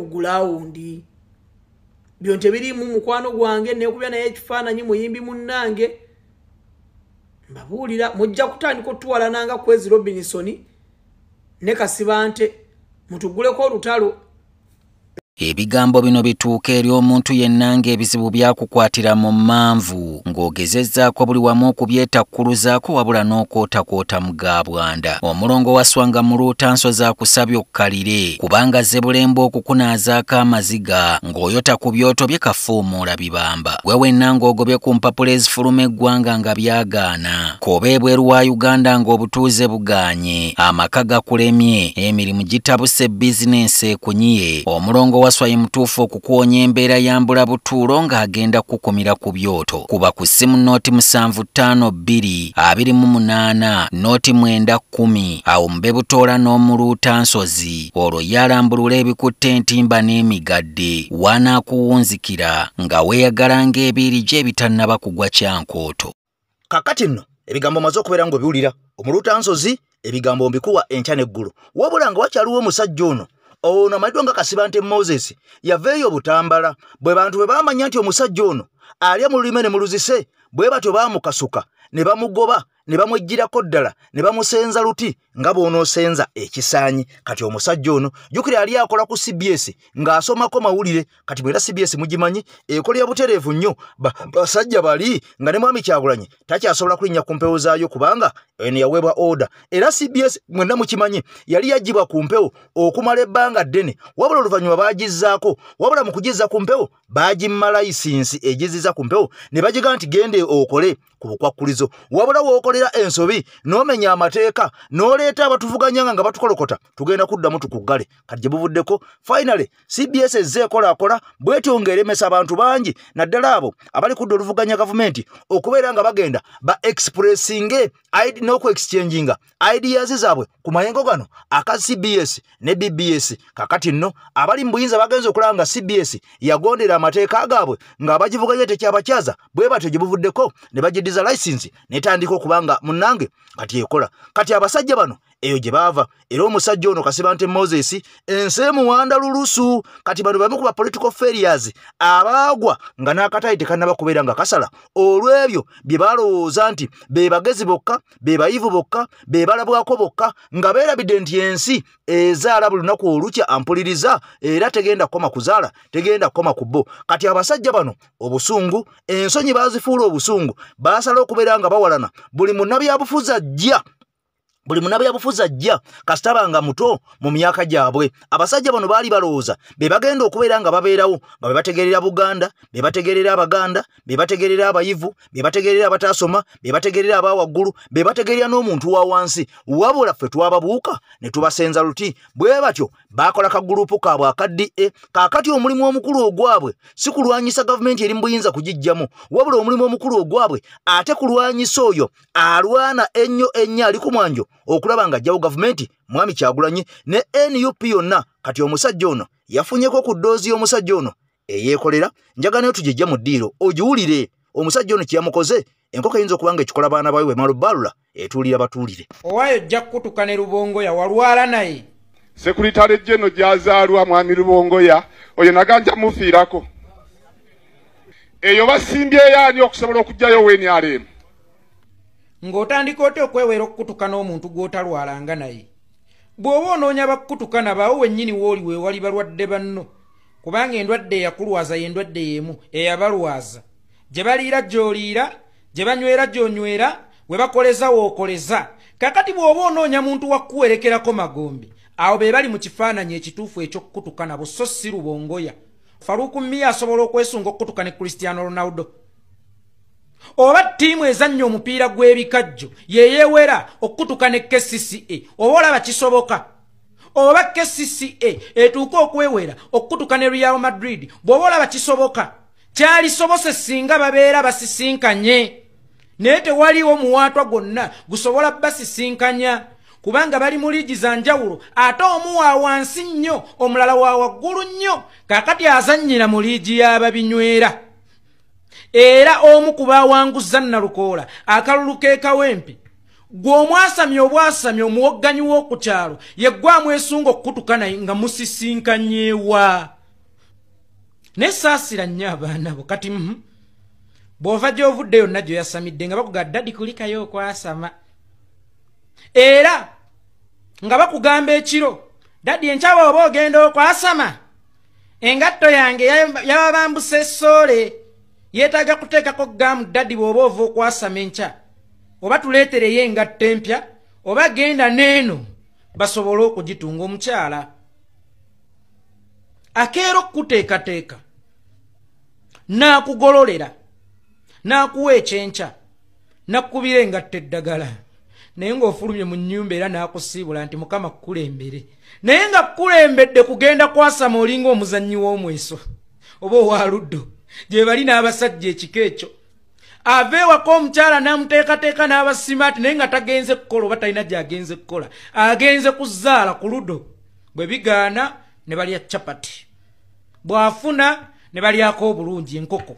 gulawundi byonte birimu mukwano gwange nekubya naye ekifaananyi muyimbi munnange mbabuulira mujja kutandika otuwalananga Kwezi Robinson ne Kasibante mutuguleko olutalo Ebigambo bino bituuka eri omuntu yenna ng'ebizibu byakukwatira mu manvu ng'ogezezzaako buli wamu okubyetakkuluzaako wabula n'okootakoota mu gaabwanda. Omulongo wa Swanga mu Luutansozi akusabye okkalire kubanga Zebulembe okukunaazaako amaziga ng'oyota ku byoto bye kafuumuula bibamba. Gwe wenna ng'ogobye ku mpapula ezifuluma eggwanga nga byagaana. Koba ebweru wa Uganda ng'obutuuze bugaanye. Amaka gakulemye, emirimu gitabuse bizinensi ekunyiye. Omulongo waswaye mutuufu okukuwonya embeera yambula butuulo ng'agenda kukumira ku byoto. Kuba ku ssimu nooti 752228 nooti 910 awo mube butoola n'omuluutansozi olwo yalambulula ebikutte entimba n'emigadde wanaakuwunzikira nga weeyagala ng'ebiiri gye ebitannaba kugwa kyankooto. Kakati nno ebigambo maze okubeera ng'obiwulira omuluutansozi ebigambo mbikuwa enkya n'eggulu wabula nga wakyaliwo omusajja ono amanyiddwa nga Kasibante Moses yaveeyo obutambala bwe bantu bwe baamanya nti omusajja ono alya mu lulime ne mu luzise bwe batyo baamukasuka ne bamugoba ne bamwejjirako ddala ne bamusenza luti nga bw'onoosenza ekisaanyi. Kati omusajja ono jjukira yali akola ku CBS ng'asomako mawulire. Kati bwera CBS mugimanyi ekolera butereevu nnyo basajja bali nga ne Mwami Kyagulanyi takyasobola kulinnya ku mpewo zaayo kubanga eno yaweebwa order. Era CBS mwenna mukimanyi yali yagibwa ku mpewo okumala ebbanga ddene wabula oluvannyuma baagizzaako wabula mu kugizza ku mpewo baagimma layisinsi egizizza ku mpewo ne bagiga nti gende okole ku bukwakkulizo wabula wookolera ensobi n'omenya amateeka n'oleeta abatuvuganyanga nga batukolokota tugenda kuddamu tukuggale. Kati gye buvuddeko finally CBS ezzeekolakola bwetyo ng'eremesa abantu bangi naddala abo abali kudda oluvuganya gavumenti okubeera nga bagenda ba expressinge n'oku-exchanginga ideas zaabwe ku mayengo gano aka CBS ne BBS. Kakati nno abali mu buyinza bagenza okulaba nga CBS yagondera amateeka gaabwe ng'abagivuganya tekyabakyaza bwe batyo gye buvuddeko ne bagiddiza license netandika okubanga munnange kati ekola. Kati abasajja bano bano eyo gye baava era omusajja ono Kasibante Moses ensi muwanda lulusu kati bano bamu ku ba political failures abaagwa nga n'akatayi tekannaba kubeera nga kasala olw'ebyo bye balowooza nti be bagezi bokka be bayivu bokka be balabwako bokka nga beerabidde nti ensi ezaala buli lunaku olukya ampuliriza era tegenda kukoma kuzaala tegenda kukoma ku bo kati abasajja bano obusungu ensonyi bazifuula obusungu baasala okubeera nga bawalana buli munnabyabufuzi ajja kasitaba nga muto mu myaka gyabwe abasajja bano baali balowooza be bagenda okubeera nga babeerawo nga be bategerera Buganda be bategerera Abaganda be bategerera abayivu be bategerera abataasoma be bategerera abawaggulu be bategerera n'omuntu wa wansi wabula ffe twababuuka ne tubasenza luti bwe batyo bakola kagurupu kaabwe akaddi kaakati omulimu omukulu ogwabwe si kulwanyisa gavumenti eri mu buyinza kugijjamu wabula omulimu omukulu ogwabwe ate kulwanyisa oyo alwana ennyo ali ku mwanjo okulaba nga ajjawo gavumenti Mwami Kyagulanyi ne NUP yonna kati omusajja ono yafunyeko ku ddoozi y'omusajja ono eyeekolera njagana tugijja mu ddiiro ogiwulire omusajja ono kyamukoze enkoko eyinza okuba nga ekikola baana bawe bwe malubbalula etuulira batuulire owaayo ojja kukutuka ne Rubongoya walwala naye sekuritale jeno gyazaalwa Mwami Rubongoya oyo naganja mufiirako eyo basimbyeyo ani okusobola okugjayo NRM ng'otandika otya okwewera okukutuka n'omuntu gw'otalwalanga naye bw'oba onoonya bakukutuka nabaawo wennyini wooli weewali balwadde banno kubanga endwadde eyakulwaza y'endwadde y'emu eyabalwaza gye baliira gy'oliira gye banywera gy'onywera we bakoleza w'okoleza kakati bw'oba onoonya muntu wakkuwerekerako magombe awo be bali mu kifaananyi ekituufu eky'okukutuka nabo so si Rubongoya Faruku Miya asobola okwesunga okukutuka ne Cristiano Ronaldo oba ttiimu ezannya omupiira gw'ebikajjo yeyeewera okukutuka ne KCCA oba olaba kisoboka oba KCCA etuuka okwewera okukutuka ne Real Madrid bw'oba olaba kisoboka kyalisobose singa babeera basisinkanye naye tewaliwo muwaatwa gwonna gusobola basisinkanya kubanga bali mu liigi za njawulo ate omu wa wansi nnyo omulala wa waggulu nnyo kaakati azannyira mu liigi y'ababinywera era omu ku baawanguza Nalukoola akalulu k'ekawempe gw'omwasamye obwasamye omuwogganyi w'oku kyalo yeggwamu esunga okukutuka naye nga musisinkanyeewa ne saasira nnyo abaana bo kati bw'ova gy'ovudde yonna gyo yasamidde nga bakuga ddadi kulikayo okwasama era nga bakugamba ekiro ddadi enkyaba oba ogenda okwasama engatto yange yababambuse essoole yeetaaga kuteekako gamu ddadi bw'oba ova okwasama enkya oba tuleetereyo engatto empya oba genda n'eno basobole okugitunga omukyala akeera okukuteekateeka n'akugololera n'akuwa ekyenkya n'akkubira engatto eddagala naye ng'ofulumye mu nnyumba era n'akusiibula nti Mukama kukulembere naye nga kukulembedde kugenda kwasama olinga omuzannyi w'omweso oba owa luddo gye bali n'abasajja ekika ekyo ava ewaka omukyala n'amuteekateeka n'abasimaati naye nga tagenze kukola oba talina gy'agenze kukola agenze kuzaala ku ludo bwe bigaana ne balya capati bw'afuna ne balyako obulungi enkoko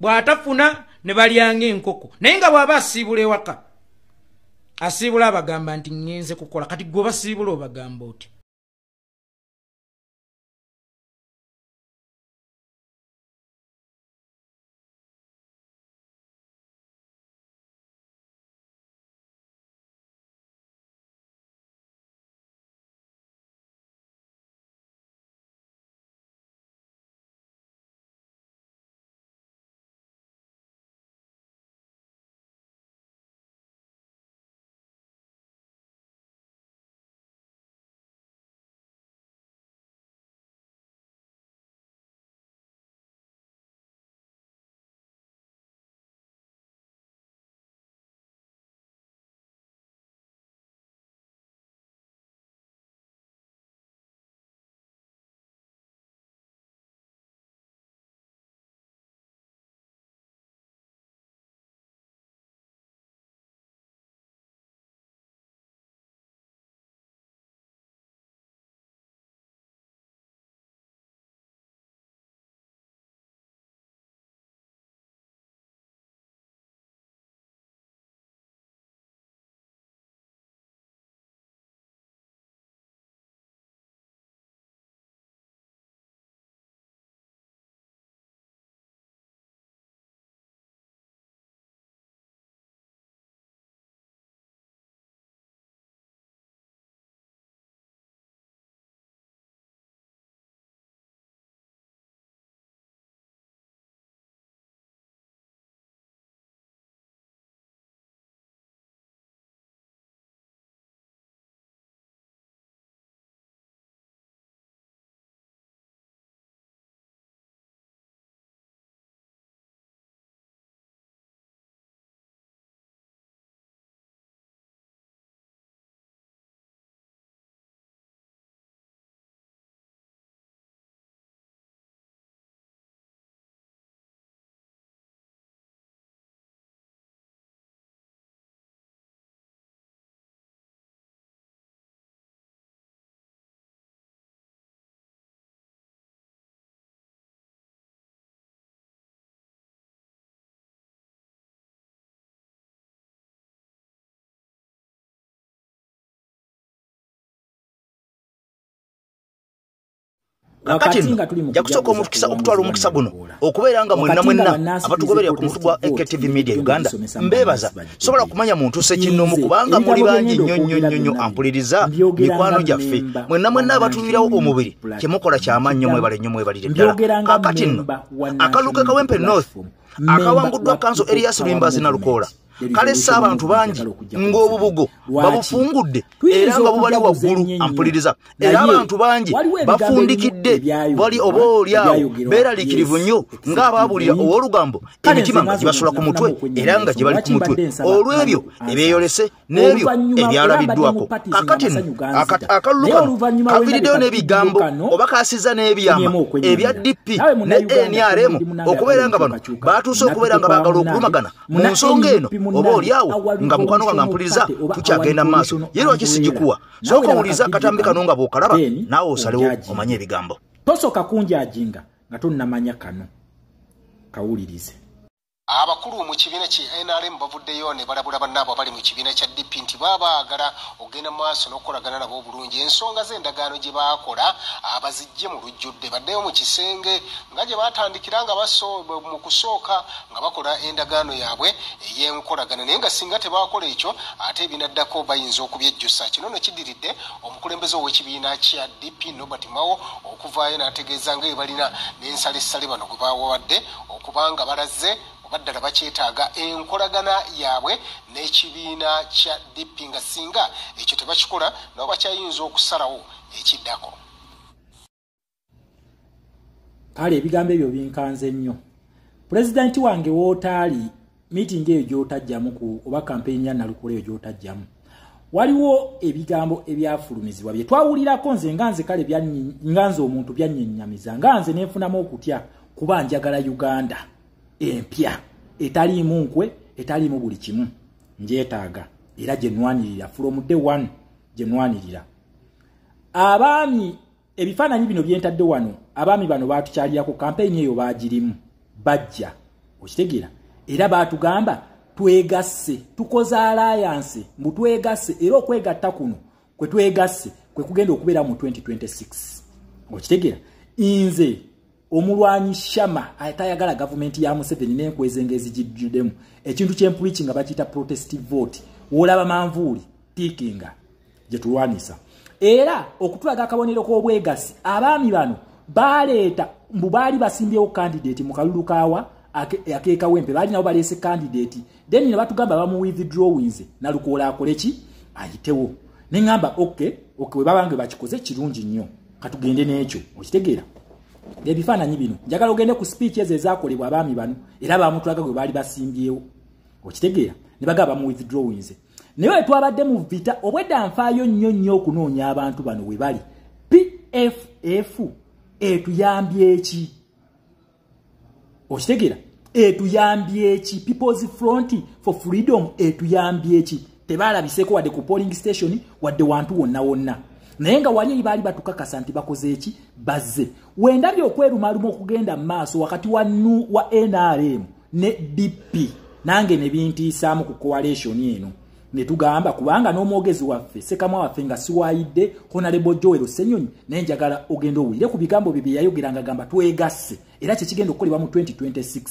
bw'atafuna ne balyanga enkoko naye nga bw'aba asiibula ewaka asiibula abagamba nti ngenze kukola kati gwe basiibula obagamba oti kakati jakusoka omukisa okutwala omukisa guno okubeera nga mwenna abatugoberera ku mutwe gwa AKTV Media Uganda mbebaza sobola kumanya muntu sekinnomu kubanga muli bangi nnyo ampuliriza mikwano gyaffe mwenna abatulirawo omubiri kyemukola kyamannyo mwebalire ddala kakati nno akaluke kawempe North akawanguddwa kanso Elias Lwimbazi na Lukola kale abantu bangi ng'obubugo babufungudde era nga bubali waggulu ampuliriza era abantu bangi bafundikidde bali oboolyawo beeraliikirivu nnyo ng'abaabulira ow'olugambo emitima nga gibasula ku mutwe era nga gye bali ku mutwe olw'ebyo ebyeyolese n'ebyo ebyalabiddwako kakati nno akalulu kano kaviriddeyo n'ebigambo oba kaasiza n'ebyama ebya DP ne NRM okubeera nga bano baatuuse okubeera nga baagala okulumagana mu nsonga eno oba oliawo nga mukwano gwange mpuliriza tukyagenda mu maaso ye lwaki sigikuwa sooka owuliriza akatambi kano nga bw'okalaba naawe osalewo omanye ebigambo tosooka kunjajinga nga tonnamanya kano kawulirize abakulu mu kibiina ki NRM bavuddeyo ne balabula bannaabo abali mu kibiina kya DP nti baagala ogenda maaso n'okukolagana nabo obulungi ensonga z'endagaano gye baakola abazijje mu lujjudde baddeyo mu kisenge nga gye baatandikira nga mu kusooka nga bakola endagaano yaabwe ey'enkolagana naye nga singa tebaakola ekyo ate ebinaddako bayinza okubyejjusa kino no kidiridde omukulembeze ow'ekibiina kya DP Nobert Mao okuvaayo n'ategeeza nga balina n'ensalessale bano gwe baawadde okubanga balaze baddala bakyetaaga enkolagana yaabwe n'ekibiina kya DP nga singa ekyo tebakikola nabo bakyayinza okusalawo ekiddako. Kale ebigambo ebyo binkanze nnyo. Pulezidenti wange wootaali miitingi eyo gy'otajjamu oba kampeyini ya Nalukole eyo gy'otajjamu waliwo ebigambo ebyafulumizibwa bye twawulirako nze kale nganze omuntu byannyennyamiza nganze nenfunamu okutya kuba njagala Uganda empya etaliimu nkwe etaliimu buli kimu njeetaaga era gye nnwanirira from day one gye nnwanirira abaami ebifaananyi bino byentadde wano abaami bano baatukyalirako kampeyini eyo baagirimu bajja okitegeera era baatugamba twegasse tukoze alliance mbu twegasse era okwegatta kuno kwe twegasse kwe kugenda okubeera mu 2026 okitegeera nze omulwanyi Shama atayagala gavumenti ya Museveni n'enkwezenge ezijjuddemu ekintu ky'empwichi nga bakiyita protestive vote wolaba manvuuli tikinga gye tulwanisa era okutulaga akabonero k'obwegasi abaami bano baleeta mbu baali basimbyewo candidate mu kalulu kaawa akeeka wempe baali nabo baleese candidate then ne batugamba bamu withdrawings na Lukola akole ki ayitewo ne ngamba okay we babange bakikoze kirungi nnyo katugende n'ekyo okitegeera ebifaananyi bino njagala ogende ku speech ezaakolebwa abaami bano era bamutulaga gwe baali basimbyewo okitegeera ne bagaba mu withdrawings naye twabadde mu vita obwedda nfaayo nnyo okunoonya abantu bano we bali PFF etuyambye eki okitegeera etuyambye eki People's Front for Freedom etuyambye eki tebalabiseko wadde ku polling station wadde wantu wonna naye nga wali baali batukakasa nti bakoze eki bazze wendabye okwerumaluma okugenda mu maaso wakati wa NRM ne DP nange ne bintiisaamu ku coalition eno ne tugamba kubanga n'omwogezi waffe Ssekamwa waffe nga siwaayidde Honorable Joel Ssenyonyi naye njagala ogenda owulire ku bigambo bye yayogeranga gamba twegasse era kyekigenda okukolebwa mu 2026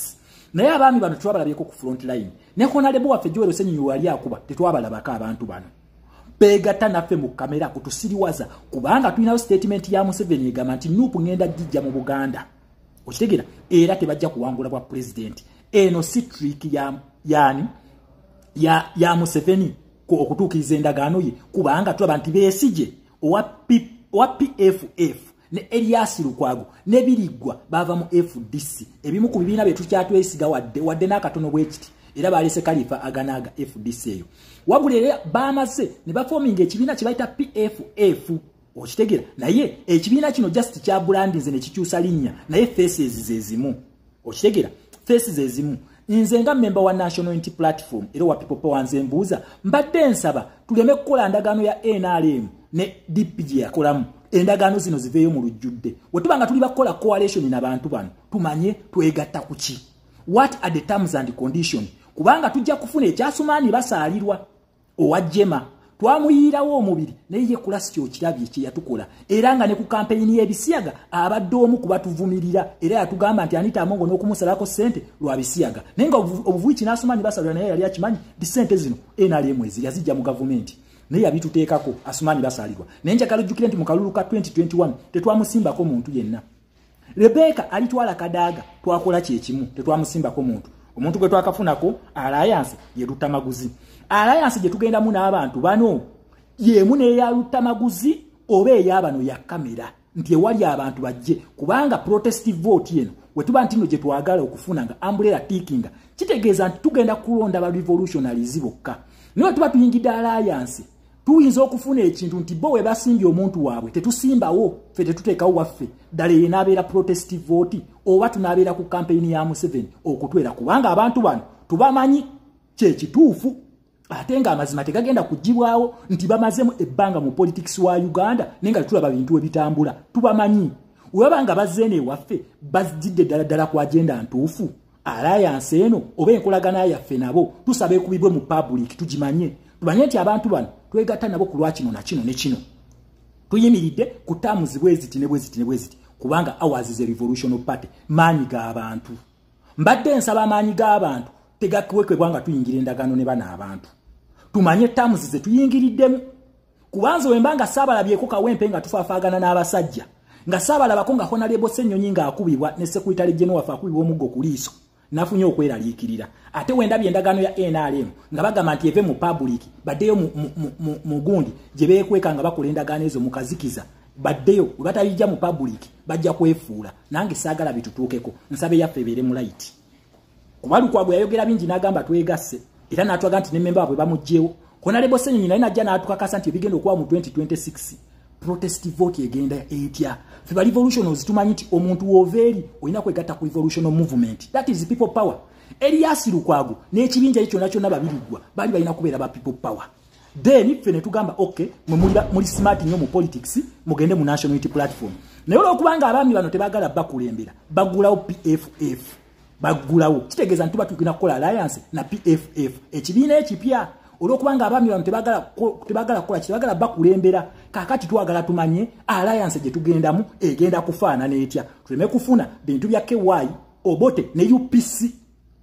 naye abaami bano twabalabyeko ku front line ne Honorable waffe Joel Ssenyonyi wali akuba tetwabalabako abantu bano begatta naffe mu kamera kutusiriwaza kubanga tulinayo statement ya Museveni egamba nti nupu ngenda gijja mu Buganda okitegeera era tebajja kuwangula bwa president eno si trick ya Museveni okutuukiriza endagaano ye kubanga tulaba nti beesije owa PFF ne Elias Lukwago ne Biriggwa bava mu FDC ebimu ku bibiina bye tukyatwesiga wadde n'akatono bwekiti era balese Kalifa aganaga FDC eyo wabulere bamaze ne baforminga ekibiina kye bayita PFF okitegeera naye ekibiina kino just kya branding ne kikyusa linnya naye faces zezimu okitegeera faces zezimu nze nga member wa National Unity Platform era wa People Power nze mbuuza mbadde nsaba tuleme kukola endagaano ya NRM ne DP yakolamu endagaano zino ziveeyo mu lujjudde wetubanga tuli bakola coalition n'abantu bano tumanye twegatta kuki what are the terms and conditions kubanga tujja kufuna ekyasumaani basaalirwa owajjema twamuyirawo omubiri naye ye kulasi kyo kirabye kye yatukola era nga ne ku kampeyini y'ebisiyaga abadde omu kuba tuvumirira era yatugamba nti Anita Amongo n'okumusalako ssente lwa bisiyaga naye nga obuvuiki n'Asumanyi Basalirwa naye yali akimanyi di ssente zino NRM yazijja mu gavumenti naye yabituteekako Asumanyi Basalirwa naye njagala ojjukire nti mu kalulu ka 2021 tetwamusimbako muntu yenna Rebecca alitwala Kadaga twakola kyekimu tetwamusimbako omuntu gwe twakafunako Alliance ye Lutamaguzi Alliance gye tugendamu n'abantu bano yemu neya Lutamaguzi oba eyabano ya kamera nti ewali abantu bajje kubanga protestive vote yeno wetuba ntino gye twagala okufuna nga umbrella ticking kitegeeza nti tugenda kulonda ba revolutionaries bokka niwe tuba tuyingidde Alliance tuyinza okufuna ekintu nti bo we basimbye omuntu waabwe tetusimbawo ffe tetuteekawo waffe ddala ye n'abeera protestive vote oba tunaabeera ku kampeyini ya Museveni okutwera kubanga abantu bano tubamanyi kyekituufu ate nga amazima tegagenda kugibwawo nti bamazemu ebbanga mu politics wa Uganda naye nga tulaba bintu ebitambula tubamanyi webanga bazzeene ewaffe bazidde ddala ku agenda ntuufu Alliance eno oba enkolagana yaffe nabo tusaba ekubibwe mu public tugimanye tumanye nti abantu bano twegatta nabo ku lwakino na kino ne kino tuyimiridde ku tamuzi bweziti ne bweziti kubanga ours is a revolutionary party maanyi g'abantu mbadde nsaba amaanyi g'abantu tegakwekebwanga tuyingira endagaano ne bana abantu tumanye tamuzi ze tuyingiriddemu kubanza wembanga Saabalabyeko Kawempe nga tufaafagana n'abasajja nga Saabalabako nga Honorable Ssenyonyi nga akubibwa ne Secretary General wafa akubibwa omuggo ku liiso nafunye okweraliikirira ate wendabye endagaano ya NRM nga bagamba nti eve mu public baddeyo mu gundi gye beekweka nga bakola endagaano ezo mu kazikiza baddeyo we batabijja mu public bajja kwefuula nange saagala bitutuukeko nsabe yaffe ebeere mu light kuba Lukwago yayogera bingi n'agamba twegasse era n'atwaga nti ne memba bwe bamugjeewo Honorable Ssenyonyi naye najja n'atukakasa nti ebigenda okuba mu 2026 protestive vote egenda etya feba revolutionaries tumanyi nti omuntu woveeri olina kwegatta ku revolutionary movement that is people power Elias Lukwago n'ekibinja ekyo nakyo nababiriggwa bali balina kubeera ba people power then ffe ne tugamba okay muli smart nnyo mu politics mugende mu national unity platform naye olwokubanga abaami bano tebagala bakulembera bagulawo PFF bagulawo kitegeeza nti tuba tulina kukola alliance na PFF ekibiina ekipya olwokubanga abaami bano tebagala kukola kibagala bakulembera kakati twagala tumanye alliance gye tugendamu egenda kufaanana etya tuleme kufuna bintu bya KY Obote ne UPC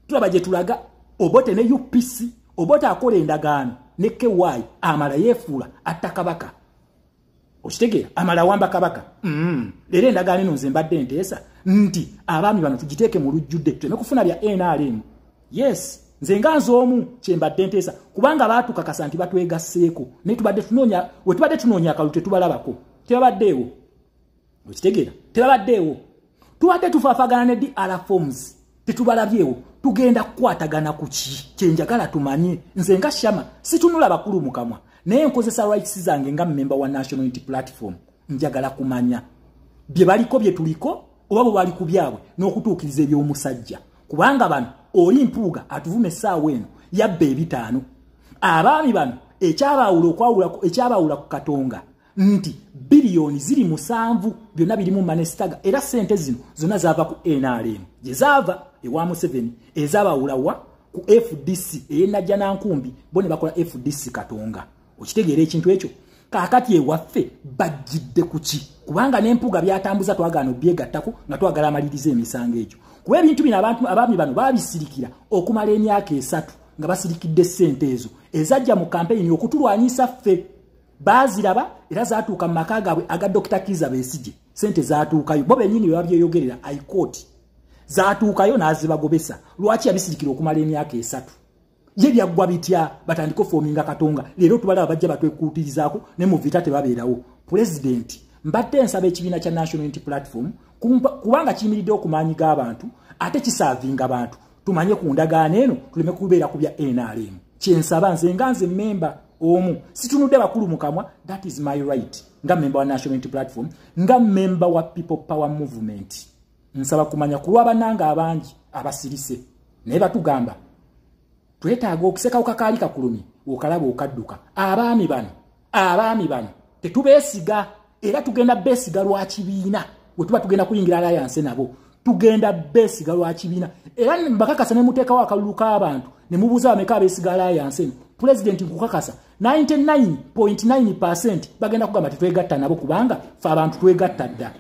tulaba gye tulaga Obote ne UPC Obote akola endagaano ne KY amala yeefuula atta kabaka okitegeera amala wamba kabaka leero endagaano eno nze mbadde nteesa nti abaami bano tugiteeke mu lujjudde tuleme kufuna bya NRM yes nze nga nz'omu kyembadde nteesa kubanga baatukakasa nti batwegasseeko naye tubadde tunoonya akalulu tetubalabako tebabaddeewo okitegeera tebabaddeewo tubadde tufaafagana ne DR forms tetubalabyewo tugenda kukwatagana ku ki kyenjagala tumanye nze nga Shama situnula bakulu mu kamwa naye nkozesa rights zange nga member wa National Unity Platform njagala kumanya bye baliko bye tuliko oba bwe bali ku byabwe n'okutuukiriza eby'omusajja kubanga bano oli mpuuga atuvume essaawa eno yabba ebitaano abaami bano ekyabaawula ku Katonga nti biliyoni ziri 7 byonna birimu manesitaga era ssente zino zonna zaava ku NRM gye zaava ewa Museveni ezabaawulawa ku FDC ey'Ennajja Nankumbi bo ne bakola FDC Katonga okitegeera ekintu ekyo kaakati ewaffe bajjidde ku ki kubanga n'empuuga byatambuza twagaana obyegattako nga twagala amaliriza emisango egyo kuba ebintu bino abaami bano babisirikira okumala emyaka 3 nga basirikidde ssente ezo ezajja mu kampeyini okutulwanyisa ffe baaziraba era zaatuuka mu maka gaabwe aga Dr. Kiza Besigye ssente zaatuukayo bo bennyini babyeyogerera High Court zaatuukayo n'azibagobesa lwaki yabisirikira okumala emyaka 3 ye byaggwa bitya batandika ofoominga Katonga leero tubalaba bajja batwekuutirizaako ne mu vita tebabeerawo President mbadde nsaba ekibiina kya National Unity Platform kubanga kiyimiridde okumaanyi g'abantu ate kisaavinga abantu tumanye ku ndagaano eno tuleme kubeera ku bya NRM kyensaba nze nga nze memba omu situnudde bakulu mu kamwa that is my right nga memba wa National Unity Platform nga memba wa People Power Movement nsaba kumanya ku lw'abannanga abangi abasirise naye batugamba twetaaga okusekawo kakaali kakulumi okalaba okadduka abaami bano tetubeesiga era tugenda beesiga lwa kibiina bwe tuba tugenda kuyingira alliance nabo tugenda beesiga lwa kibiina era mbakakasa ne muteekawo akalulu k'abantu ne mubuuza bameka abeesiga alliance eno president nkukakasa 99.9% bagenda kugamba tetwegatta nabo kubanga fe abantu twegatta dda